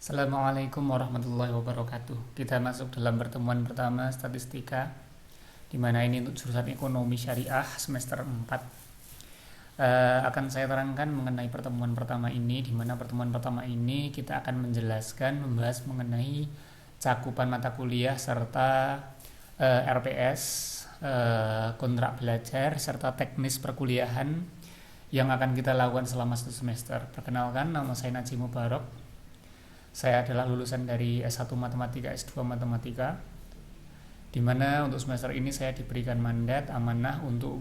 Assalamualaikum warahmatullahi wabarakatuh. Kita masuk dalam pertemuan pertama statistika, di mana ini untuk jurusan ekonomi syariah semester 4. Akan saya terangkan mengenai pertemuan pertama ini, di mana pertemuan pertama ini kita akan membahas mengenai cakupan mata kuliah serta RPS, kontrak belajar serta teknis perkuliahan yang akan kita lakukan selama satu semester. Perkenalkan, nama saya Najib Mubarak. Saya adalah lulusan dari S1 Matematika, S2 Matematika, di mana untuk semester ini saya diberikan mandat amanah untuk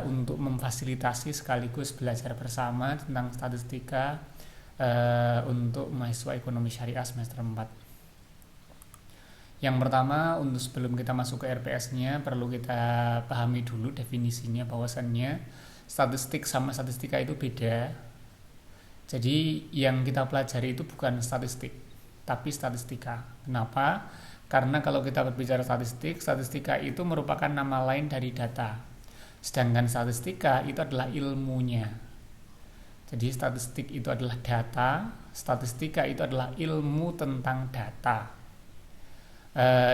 untuk memfasilitasi sekaligus belajar bersama tentang statistika untuk mahasiswa ekonomi syariah semester 4. Yang pertama, untuk sebelum kita masuk ke RPS-nya, perlu kita pahami dulu definisinya, bahwasannya statistik sama statistika itu beda. Jadi yang kita pelajari itu bukan statistik, tapi statistika. Kenapa? Karena kalau kita berbicara statistik, statistika itu merupakan nama lain dari data. Sedangkan statistika itu adalah ilmunya. Jadi statistik itu adalah data, statistika itu adalah ilmu tentang data.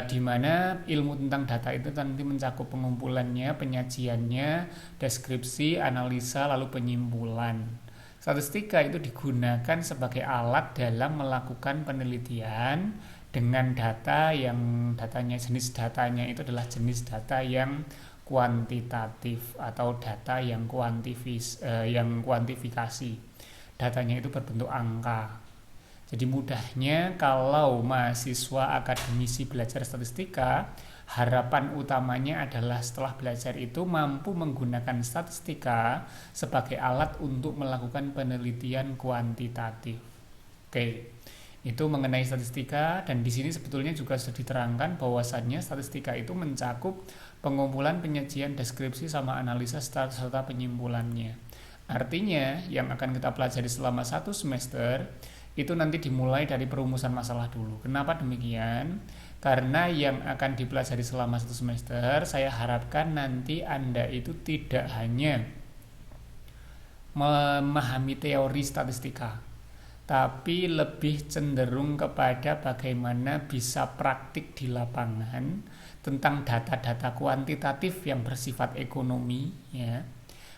Di mana ilmu tentang data itu nanti mencakup pengumpulannya, penyajiannya, deskripsi, analisa, lalu penyimpulan. Statistika itu digunakan sebagai alat dalam melakukan penelitian dengan data yang jenis datanya itu adalah jenis data yang kuantitatif atau data yang kuantifikasi. Datanya itu berbentuk angka. Jadi mudahnya, kalau mahasiswa akademisi belajar statistika, harapan utamanya adalah setelah belajar itu mampu menggunakan statistika sebagai alat untuk melakukan penelitian kuantitatif. Oke, itu mengenai statistika, dan di sini sebetulnya juga sudah diterangkan bahwasannya statistika itu mencakup pengumpulan, penyajian, deskripsi, sama analisa serta penyimpulannya. Artinya yang akan kita pelajari selama satu semester itu nanti dimulai dari perumusan masalah dulu. Kenapa demikian? Karena yang akan dipelajari selama satu semester, saya harapkan nanti Anda itu tidak hanya memahami teori statistika, tapi lebih cenderung kepada bagaimana bisa praktik di lapangan tentang data-data kuantitatif yang bersifat ekonomi, ya.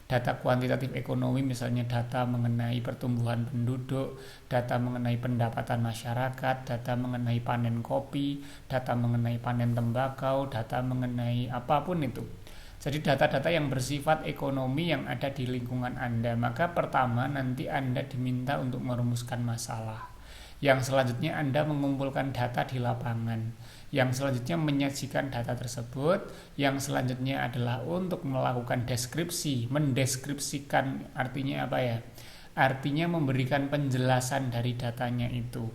Data kuantitatif ekonomi, misalnya data mengenai pertumbuhan penduduk, data mengenai pendapatan masyarakat, data mengenai panen kopi, data mengenai panen tembakau, data mengenai apapun itu. Jadi data-data yang bersifat ekonomi yang ada di lingkungan Anda. Maka pertama nanti Anda diminta untuk merumuskan masalah. Yang selanjutnya Anda mengumpulkan data di lapangan. Yang selanjutnya menyajikan data tersebut. Yang selanjutnya adalah untuk melakukan deskripsi. Mendeskripsikan artinya apa ya? Artinya memberikan penjelasan dari datanya itu.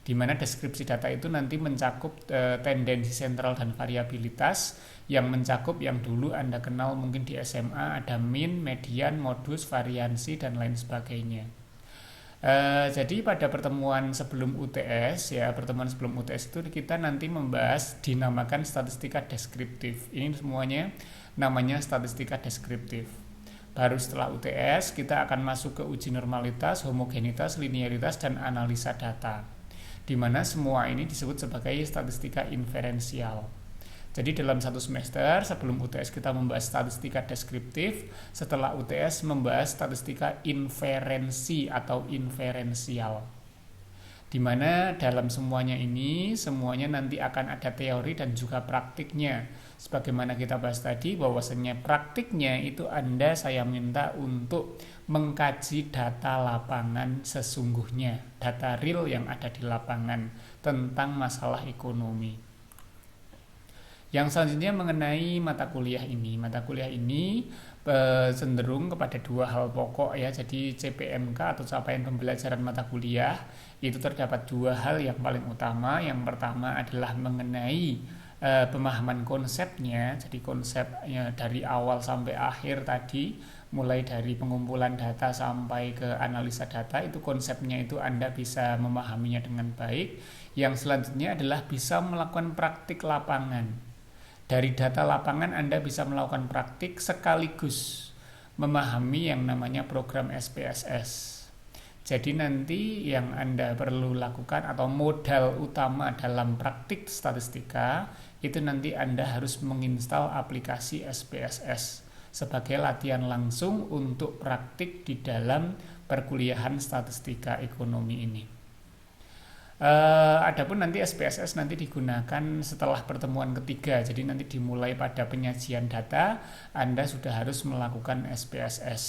Di mana deskripsi data itu nanti mencakup tendensi sentral dan variabilitas, yang mencakup yang dulu Anda kenal mungkin di SMA, ada mean, median, modus, variansi, dan lain sebagainya. Jadi pada pertemuan sebelum UTS itu kita nanti membahas dinamakan statistika deskriptif. Ini semuanya namanya statistika deskriptif. Baru setelah UTS kita akan masuk ke uji normalitas, homogenitas, linearitas, dan analisa data, di mana semua ini disebut sebagai statistika inferensial. Jadi dalam satu semester sebelum UTS kita membahas statistika deskriptif, setelah UTS membahas statistika inferensi atau inferensial. Di mana dalam semuanya nanti akan ada teori dan juga praktiknya. Sebagaimana kita bahas tadi, bahwasannya praktiknya itu saya minta untuk mengkaji data lapangan sesungguhnya, data real yang ada di lapangan tentang masalah ekonomi. Yang selanjutnya mengenai mata kuliah ini. Mata kuliah ini cenderung kepada dua hal pokok, ya. Jadi CPMK atau capaian pembelajaran mata kuliah itu terdapat dua hal yang paling utama. Yang pertama adalah mengenai pemahaman konsepnya. Jadi konsepnya dari awal sampai akhir tadi, mulai dari pengumpulan data sampai ke analisa data, itu konsepnya itu Anda bisa memahaminya dengan baik. Yang selanjutnya adalah bisa melakukan praktik lapangan. Dari data lapangan Anda bisa melakukan praktik sekaligus memahami yang namanya program SPSS. Jadi nanti yang Anda perlu lakukan atau modal utama dalam praktik statistika itu nanti Anda harus menginstal aplikasi SPSS sebagai latihan langsung untuk praktik di dalam perkuliahan statistika ekonomi ini. Adapun nanti SPSS nanti digunakan setelah pertemuan ketiga, jadi nanti dimulai pada penyajian data Anda sudah harus melakukan SPSS.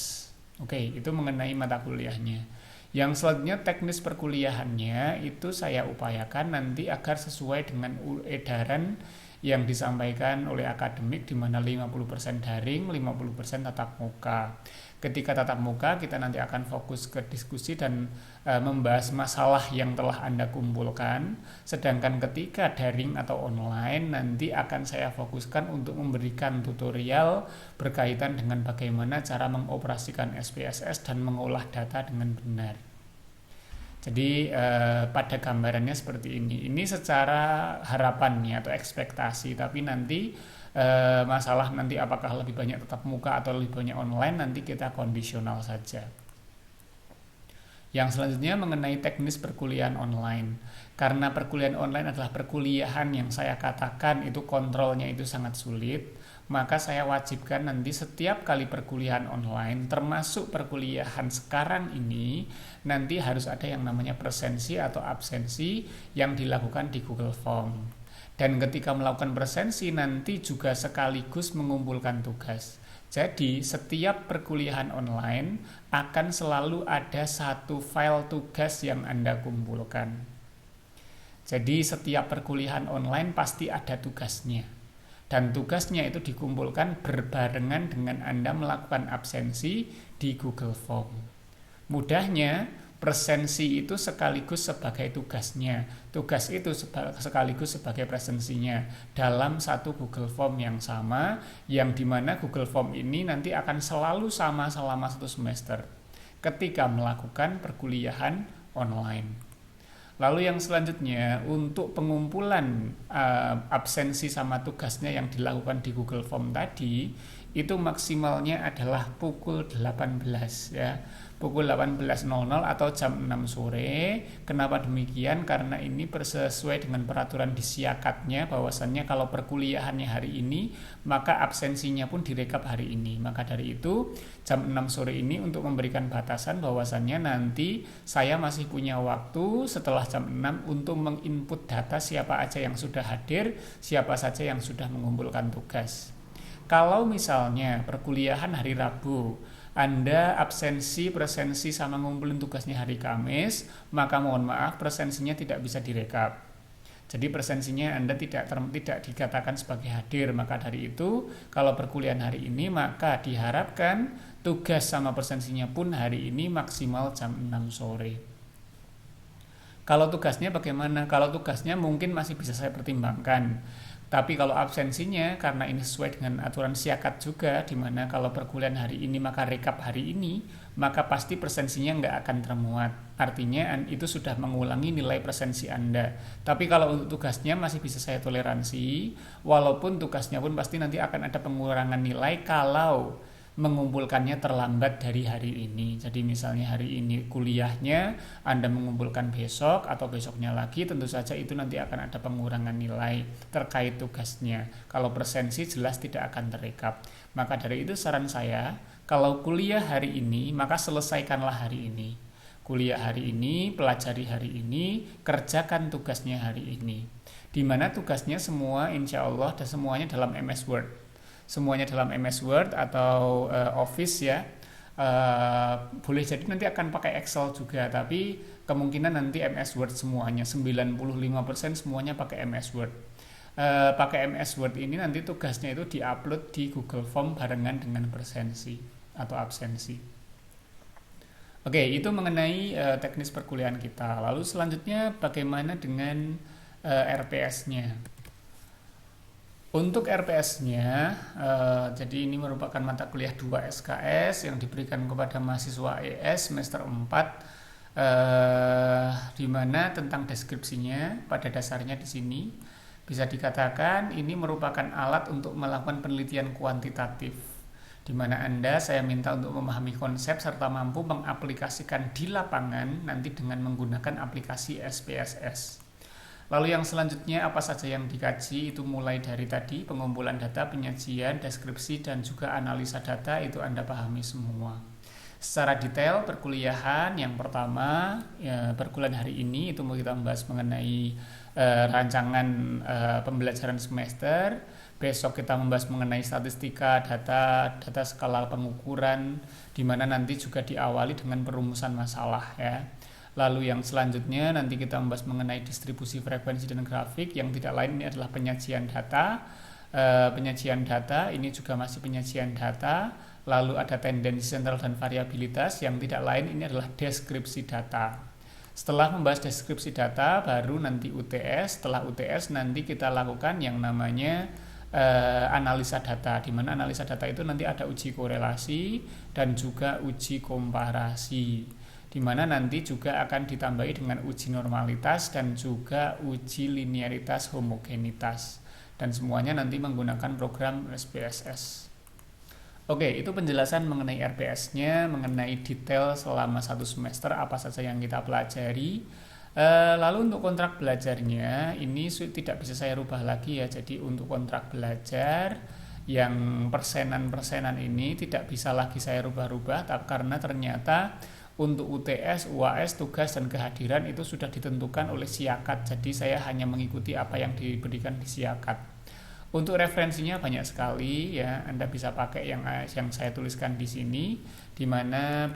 Oke, itu mengenai mata kuliahnya. Yang selanjutnya teknis perkuliahannya itu saya upayakan nanti agar sesuai dengan edaran yang disampaikan oleh akademik di mana 50% daring, 50% tatap muka. Ketika tatap muka kita nanti akan fokus ke diskusi dan membahas masalah yang telah Anda kumpulkan. Sedangkan ketika daring atau online nanti akan saya fokuskan untuk memberikan tutorial berkaitan dengan bagaimana cara mengoperasikan SPSS dan mengolah data dengan benar. Jadi pada gambarannya seperti ini. Ini secara harapannya atau ekspektasi, tapi nanti masalah nanti apakah lebih banyak tatap muka atau lebih banyak online nanti kita kondisional saja. Yang selanjutnya mengenai teknis perkuliahan online. Karena perkuliahan online adalah perkuliahan yang saya katakan itu kontrolnya itu sangat sulit, maka saya wajibkan nanti setiap kali perkuliahan online, termasuk perkuliahan sekarang ini, nanti harus ada yang namanya presensi atau absensi yang dilakukan di Google Form. Dan ketika melakukan presensi nanti juga sekaligus mengumpulkan tugas. Jadi setiap perkuliahan online akan selalu ada satu file tugas yang Anda kumpulkan. Jadi setiap perkuliahan online pasti ada tugasnya. Dan tugasnya itu dikumpulkan berbarengan dengan Anda melakukan absensi di Google Form. Mudahnya, presensi itu sekaligus sebagai tugasnya. Tugas itu sekaligus sebagai presensinya dalam satu Google Form yang sama, yang dimana Google Form ini nanti akan selalu sama selama 1 semester ketika melakukan perkuliahan online. Lalu yang selanjutnya untuk pengumpulan absensi sama tugasnya yang dilakukan di Google Form tadi itu maksimalnya adalah pukul 18 ya. Pukul 18.00 atau jam 6 sore. Kenapa demikian? Karena ini sesuai dengan peraturan di siakatnya bahwasannya kalau perkuliahannya hari ini maka absensinya pun direkap hari ini. Maka dari itu jam 6 sore ini untuk memberikan batasan bahwasannya nanti saya masih punya waktu setelah jam 6 untuk menginput data siapa aja yang sudah hadir, siapa saja yang sudah mengumpulkan tugas. Kalau misalnya perkuliahan hari Rabu, Anda absensi, presensi sama ngumpulin tugasnya hari Kamis, maka mohon maaf presensinya tidak bisa direkap. Jadi presensinya Anda tidak dikatakan sebagai hadir. Maka dari itu kalau perkuliahan hari ini maka diharapkan tugas sama presensinya pun hari ini maksimal jam 6 sore. Kalau tugasnya bagaimana? Kalau tugasnya mungkin masih bisa saya pertimbangkan. Tapi kalau absensinya karena ini sesuai dengan aturan siakat juga, di mana kalau perkuliahan hari ini maka rekap hari ini, maka pasti presensinya nggak akan termuat. Artinya itu sudah mengulangi nilai presensi Anda. Tapi kalau untuk tugasnya masih bisa saya toleransi, walaupun tugasnya pun pasti nanti akan ada pengurangan nilai kalau mengumpulkannya terlambat dari hari ini. Jadi misalnya hari ini kuliahnya Anda mengumpulkan besok atau besoknya lagi, tentu saja itu nanti akan ada pengurangan nilai terkait tugasnya. Kalau presensi jelas tidak akan terekap. Maka dari itu saran saya, kalau kuliah hari ini maka selesaikanlah hari ini. Kuliah hari ini, pelajari hari ini, kerjakan tugasnya hari ini. Di mana tugasnya semua insya Allah dan semuanya dalam MS Word. Semuanya dalam MS Word atau Office ya. Boleh jadi nanti akan pakai Excel juga, tapi kemungkinan nanti MS Word semuanya 95% semuanya pakai MS Word. Pakai MS Word ini nanti tugasnya itu diupload di Google Form barengan dengan presensi atau absensi. Oke, itu mengenai teknis perkuliahan kita. Lalu selanjutnya bagaimana dengan RPS-nya? Untuk RPS-nya, jadi ini merupakan mata kuliah 2 SKS yang diberikan kepada mahasiswa ES semester 4, di mana tentang deskripsinya pada dasarnya di sini bisa dikatakan ini merupakan alat untuk melakukan penelitian kuantitatif. di mana Anda saya minta untuk memahami konsep serta mampu mengaplikasikan di lapangan nanti dengan menggunakan aplikasi SPSS. Lalu yang selanjutnya apa saja yang dikaji itu mulai dari tadi pengumpulan data, penyajian, deskripsi, dan juga analisa data itu Anda pahami semua. Secara detail perkuliahan yang pertama ya, perkuliahan hari ini itu mau kita membahas mengenai rancangan pembelajaran semester. Besok kita membahas mengenai statistika, data skala pengukuran, di mana nanti juga diawali dengan perumusan masalah ya. Lalu yang selanjutnya nanti kita membahas mengenai distribusi frekuensi dan grafik, yang tidak lain ini adalah penyajian data. Penyajian data ini juga masih penyajian data. Lalu ada tendensi sentral dan variabilitas, yang tidak lain ini adalah deskripsi data. Setelah membahas deskripsi data baru nanti UTS. Setelah UTS nanti kita lakukan yang namanya analisa data, di mana analisa data itu nanti ada uji korelasi dan juga uji komparasi, di mana nanti juga akan ditambahi dengan uji normalitas dan juga uji linearitas homogenitas, dan semuanya nanti menggunakan program SPSS. Oke, itu penjelasan mengenai RPS-nya, mengenai detail selama 1 semester apa saja yang kita pelajari. Lalu untuk kontrak belajarnya ini tidak bisa saya rubah lagi ya. Jadi untuk kontrak belajar yang persenan-persenan ini tidak bisa lagi saya rubah-rubah, karena ternyata untuk UTS, UAS, tugas dan kehadiran itu sudah ditentukan oleh Siakat. Jadi saya hanya mengikuti apa yang diberikan di Siakat. Untuk referensinya banyak sekali ya. Anda bisa pakai yang saya tuliskan di sini, di mana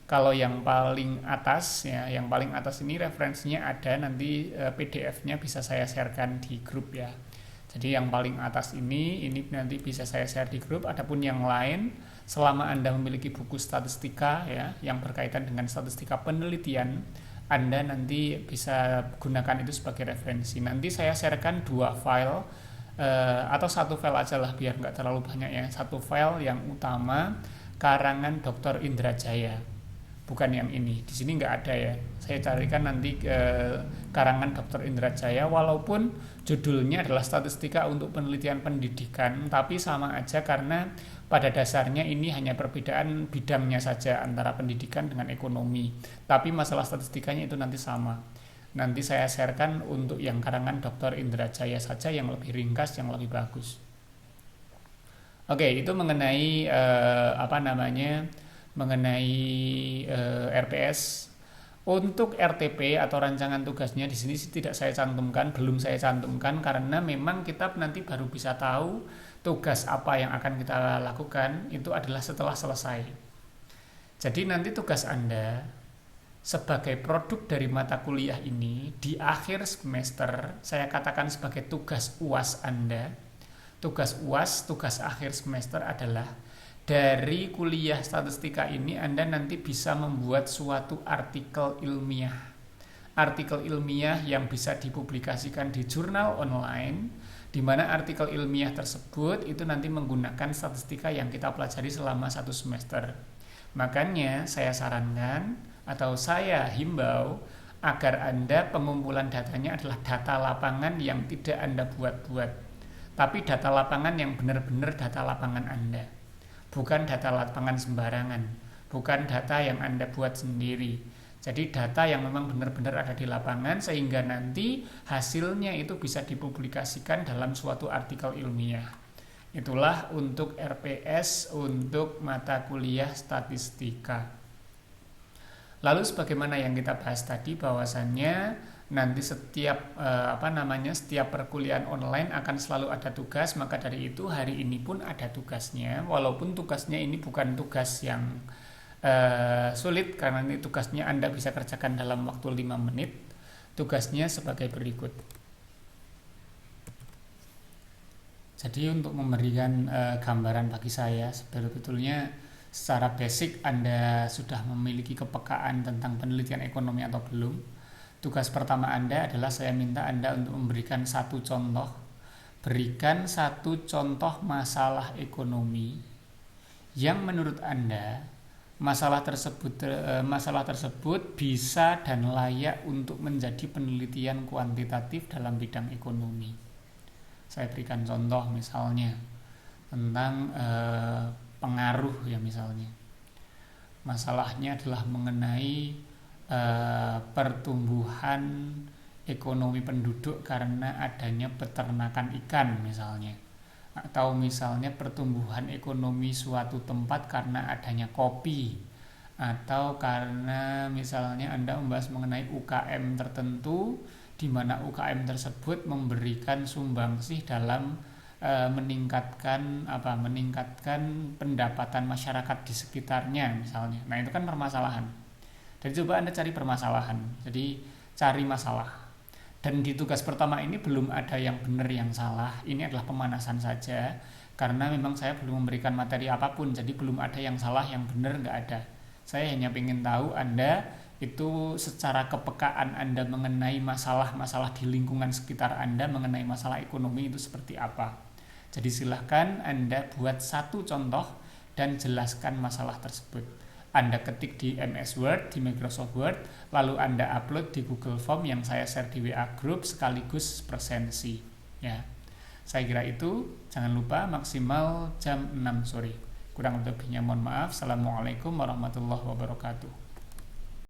kalau yang paling atas ya, yang paling atas ini referensinya ada, nanti PDF-nya bisa saya sharekan di grup ya. Jadi yang paling atas ini nanti bisa saya share di grup. Adapun yang lain, selama Anda memiliki buku statistika ya yang berkaitan dengan statistika penelitian, Anda nanti bisa gunakan itu sebagai referensi. Nanti saya sharekan 2 file atau 1 file aja lah biar nggak terlalu banyak ya. 1 file yang utama karangan Dr. Indrajaya, bukan yang ini. Di sini nggak ada ya. Saya carikan nanti karangan Dr. Indrajaya, walaupun judulnya adalah statistika untuk penelitian pendidikan, tapi sama aja karena pada dasarnya ini hanya perbedaan bidangnya saja antara pendidikan dengan ekonomi. Tapi masalah statistikanya itu nanti sama. Nanti saya sharekan untuk yang karangan Dr. Indrajaya saja yang lebih ringkas, yang lebih bagus. Oke, itu mengenai mengenai RPS. Untuk RTP atau rancangan tugasnya di sini tidak saya cantumkan, belum saya cantumkan karena memang kita nanti baru bisa tahu tugas apa yang akan kita lakukan itu adalah setelah selesai. Jadi nanti tugas Anda sebagai produk dari mata kuliah ini di akhir semester saya katakan sebagai tugas UAS Anda. Tugas UAS, tugas akhir semester adalah dari kuliah statistika ini Anda nanti bisa membuat suatu artikel ilmiah. Artikel ilmiah yang bisa dipublikasikan di jurnal online, di mana artikel ilmiah tersebut itu nanti menggunakan statistika yang kita pelajari selama 1 semester. Makanya saya sarankan atau saya himbau agar Anda pengumpulan datanya adalah data lapangan yang tidak Anda buat-buat, tapi data lapangan yang benar-benar data lapangan Anda. Bukan data lapangan sembarangan, bukan data yang Anda buat sendiri. Jadi data yang memang benar-benar ada di lapangan sehingga nanti hasilnya itu bisa dipublikasikan dalam suatu artikel ilmiah. Itulah untuk RPS untuk mata kuliah statistika. Lalu sebagaimana yang kita bahas tadi bahwasannya nanti setiap setiap perkuliahan online akan selalu ada tugas, maka dari itu hari ini pun ada tugasnya, walaupun tugasnya ini bukan tugas yang sulit karena ini tugasnya Anda bisa kerjakan dalam waktu 5 menit. Tugasnya sebagai berikut. Jadi untuk memberikan gambaran bagi saya sebetulnya secara basic Anda sudah memiliki kepekaan tentang penelitian ekonomi atau belum. Tugas pertama Anda adalah saya minta Anda untuk memberikan 1 contoh. Berikan 1 contoh masalah ekonomi yang menurut Anda masalah tersebut bisa dan layak untuk menjadi penelitian kuantitatif dalam bidang ekonomi. Saya berikan contoh misalnya tentang pengaruh ya misalnya. Masalahnya adalah mengenai pertumbuhan ekonomi penduduk karena adanya peternakan ikan misalnya, atau misalnya pertumbuhan ekonomi suatu tempat karena adanya kopi, atau karena misalnya Anda membahas mengenai UKM tertentu di mana UKM tersebut memberikan sumbangsih dalam meningkatkan pendapatan masyarakat di sekitarnya misalnya. Nah, itu kan permasalahan. Dan coba Anda cari permasalahan. Jadi cari masalah. Dan di tugas pertama ini belum ada yang benar yang salah. Ini adalah pemanasan saja. Karena memang saya belum memberikan materi apapun. Jadi belum ada yang salah, yang benar nggak ada. Saya hanya ingin tahu Anda itu secara kepekaan Anda mengenai masalah-masalah di lingkungan sekitar Anda, mengenai masalah ekonomi itu seperti apa. Jadi silahkan Anda buat satu contoh dan jelaskan masalah tersebut. Anda ketik di MS Word, di Microsoft Word, lalu Anda upload di Google Form yang saya share di WA Group sekaligus presensi. Ya, saya kira itu. Jangan lupa maksimal jam 6 sore. Kurang lebihnya mohon maaf. Assalamualaikum warahmatullahi wabarakatuh.